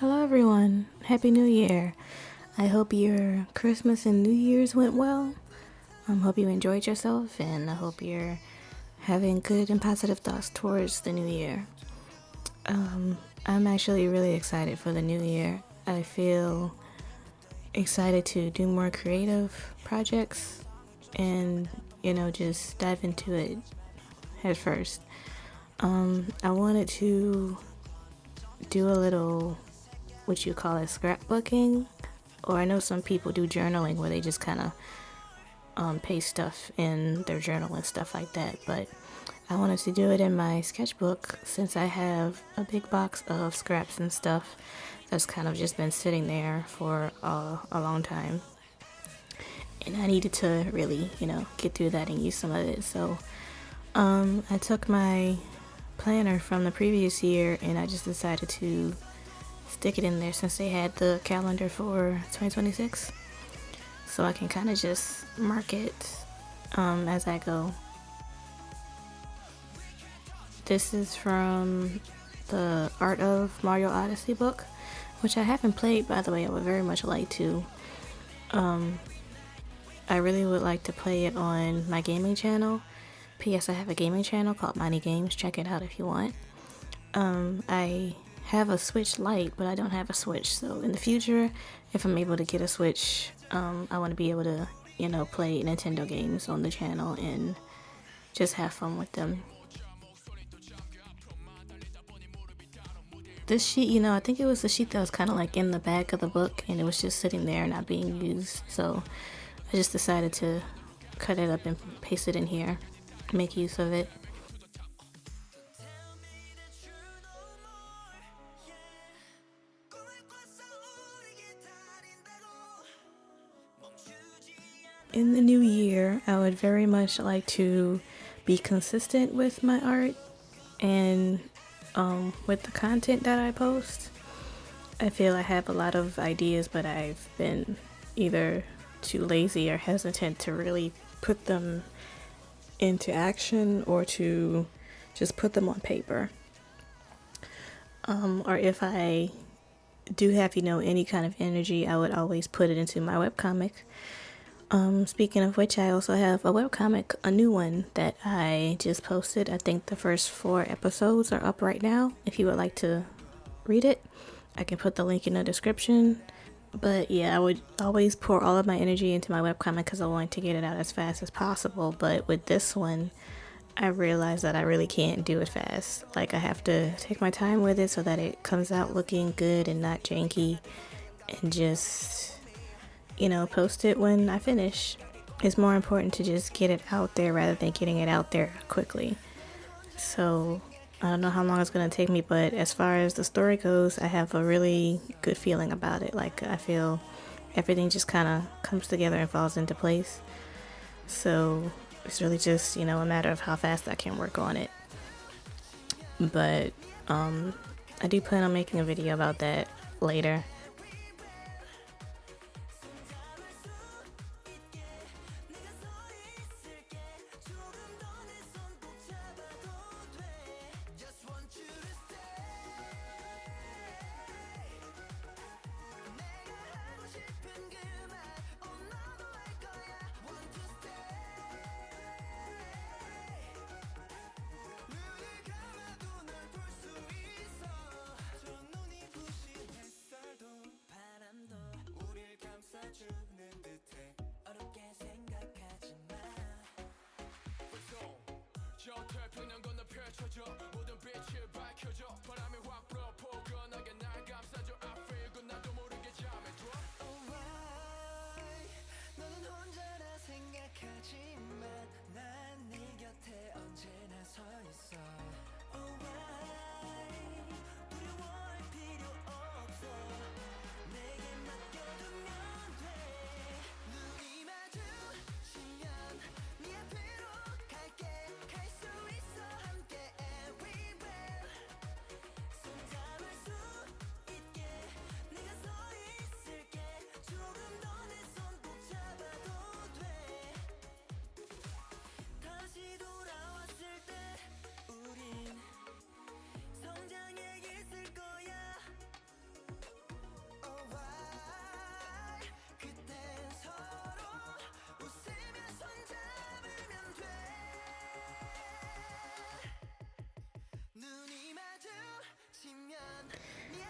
Hello, everyone. Happy New Year. I hope your Christmas and New Year's went well. Hope you enjoyed yourself, and I hope you're having good and positive thoughts towards the new year. I'm actually really excited for the new year. I feel excited to do more creative projects and, just dive into it head first. I wanted to do a little, what you call it, scrapbooking, or I know some people do journaling where they just kind of paste stuff in their journal and stuff like that, but I wanted to do it in my sketchbook since I have a big box of scraps and stuff that's kind of just been sitting there for a long time, and I needed to really, get through that and use some of it. So I took my planner from the previous year and I just decided to stick it in there since they had the calendar for 2026, so I can kind of just mark it as I go. This is from the Art of Mario Odyssey book, which I haven't played, by the way. I would very much like to. I really would like to play it on my gaming channel. P.S. I have a gaming channel called Mighty Games. Check it out if you want. I have a Switch Lite, but I don't have a Switch. So in the future, if I'm able to get a Switch, I want to be able to, play Nintendo games on the channel and just have fun with them. This sheet, I think it was the sheet that was kind of like in the back of the book and it was just sitting there not being used. So I just decided to cut it up and paste it in here, make use of it. In the new year, I would very much like to be consistent with my art and with the content that I post. I feel I have a lot of ideas, but I've been either too lazy or hesitant to really put them into action or to just put them on paper. Or if I do have, any kind of energy, I would always put it into my webcomic. Speaking of which, I also have a webcomic, a new one that I just posted. I think the first 4 episodes are up right now. If you would like to read it, I can put the link in the description. But yeah, I would always pour all of my energy into my webcomic because I want to get it out as fast as possible. But with this one, I realized that I really can't do it fast. Like, I have to take my time with it so that it comes out looking good and not janky, and just post it when I finish. It's more important to just get it out there rather than getting it out there quickly. So I don't know how long it's going to take me, but as far as the story goes, I have a really good feeling about it. Like, I feel everything just kind of comes together and falls into place. So it's really just, a matter of how fast I can work on it. But I do plan on making a video about that later.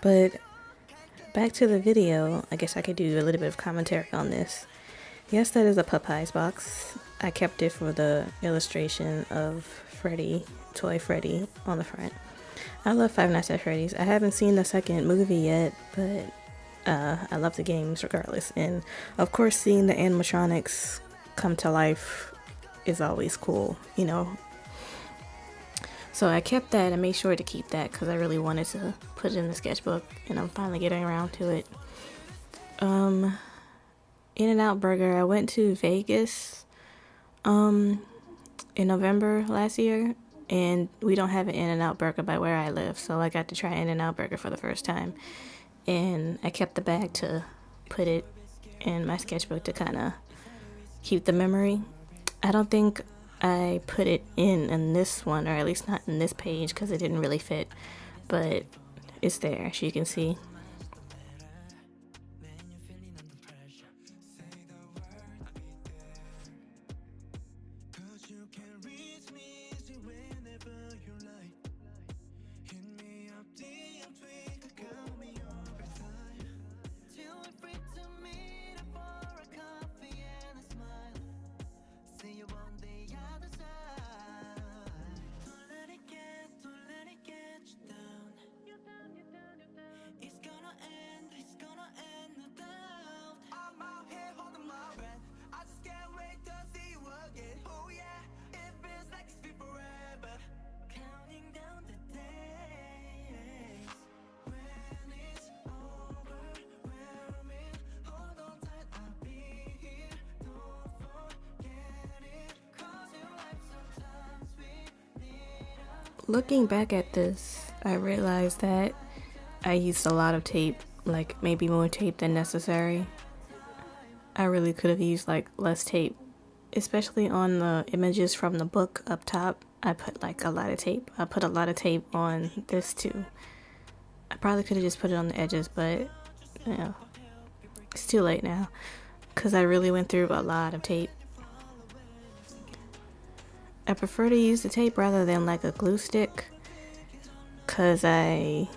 But back to the video, I guess I could do a little bit of commentary on this. Yes, that is a Popeyes box. I kept it for the illustration of Freddy, Toy Freddy on the front. I love Five Nights at Freddy's. I haven't seen the second movie yet, but I love the games regardless. And of course, seeing the animatronics come to life is always cool, you know. So I kept that and made sure to keep that because I really wanted to put it in the sketchbook, and I'm finally getting around to it. In-N-Out Burger, I went to Vegas in November last year, and we don't have an In-N-Out Burger by where I live, so I got to try In-N-Out Burger for the first time, and I kept the bag to put it in my sketchbook to kind of keep the memory. I don't think I put it in this one, or at least not in this page, because it didn't really fit, but it's there, as you can see. Looking back at this, I realized that I used a lot of tape, like maybe more tape than necessary. I really could have used like less tape, especially on the images from the book up top. I put like a lot of tape. I put a lot of tape on this too. I probably could have just put it on the edges, but you know, it's too late now because I really went through a lot of tape. I prefer to use the tape rather than like a glue stick because I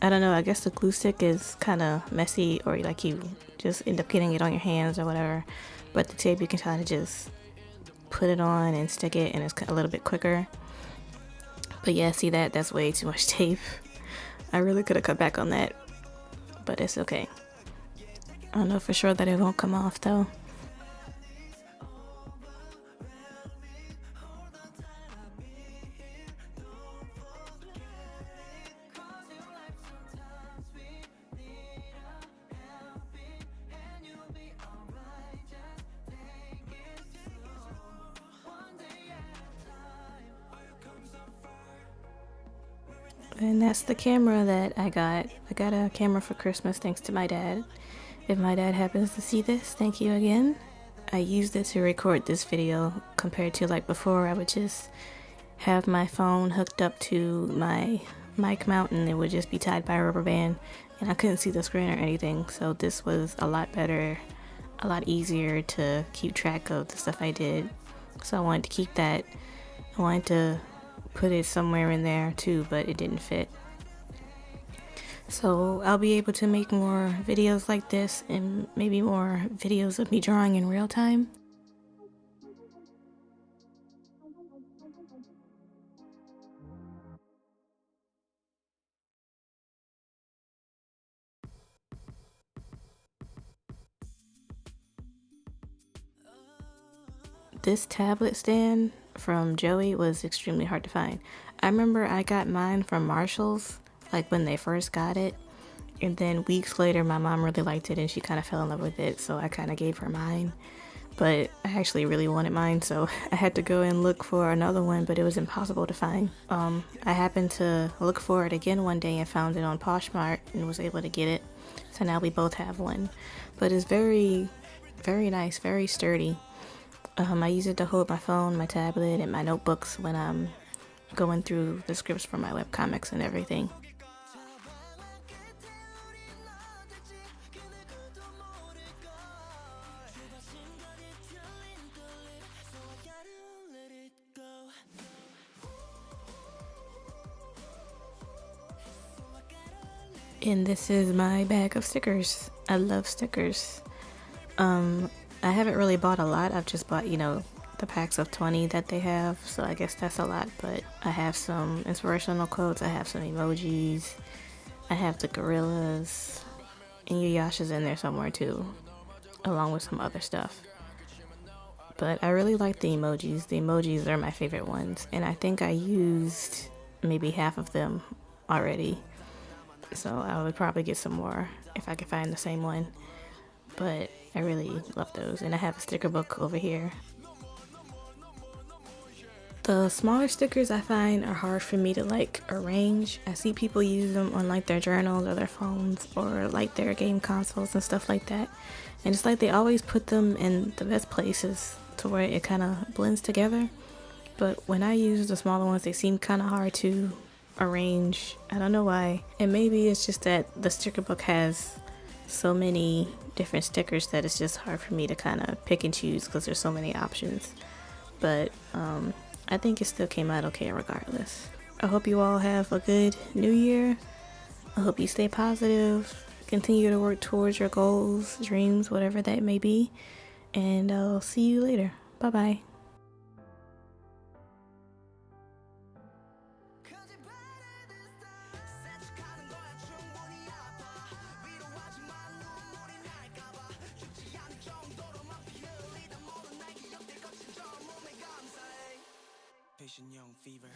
don't know, I guess the glue stick is kind of messy, or like you just end up getting it on your hands or whatever, but the tape you can kind of just put it on and stick it, and it's a little bit quicker. But yeah, see, that's way too much tape. I really could have cut back on that, but it's okay. I know for sure that it won't come off though. And that's the camera that I got. I got a camera for Christmas thanks to my dad. If my dad happens to see this, thank you again. I used it to record this video compared to like before. I would just have my phone hooked up to my mic mount and it would just be tied by a rubber band, and I couldn't see the screen or anything. So this was a lot better, a lot easier to keep track of the stuff I did. So I wanted to keep that. I wanted to put it somewhere in there too, but it didn't fit. So I'll be able to make more videos like this, and maybe more videos of me drawing in real time. This tablet stand from Joey was extremely hard to find. I remember I got mine from Marshall's, like when they first got it. And then weeks later, my mom really liked it and she kind of fell in love with it. So I kind of gave her mine. But I actually really wanted mine, so I had to go and look for another one, but it was impossible to find. I happened to look for it again one day and found it on Poshmark and was able to get it. So now we both have one. But it's very, very nice, very sturdy. I use it to hold my phone, my tablet, and my notebooks when I'm going through the scripts for my webcomics and everything. And this is my bag of stickers. I love stickers. I haven't really bought a lot. I've just bought, the packs of 20 that they have. So I guess that's a lot. But I have some inspirational quotes. I have some emojis. I have the gorillas. And Yuyasha's in there somewhere too, along with some other stuff. But I really like the emojis. The emojis are my favorite ones. And I think I used maybe half of them already. So I would probably get some more if I could find the same one. But I really love those. And I have a sticker book over here. The smaller stickers I find are hard for me to arrange. I see people use them on their journals or their phones or their game consoles and stuff like that. And it's they always put them in the best places to where it kind of blends together. But when I use the smaller ones, they seem kind of hard to arrange. I don't know why. And maybe it's just that the sticker book has so many different stickers that it's just hard for me to kind of pick and choose because there's so many options. But I think it still came out okay regardless. I hope you all have a good new year. I hope you stay positive, continue to work towards your goals, dreams, whatever that may be. And I'll see you later. Bye-bye. Patient young fever.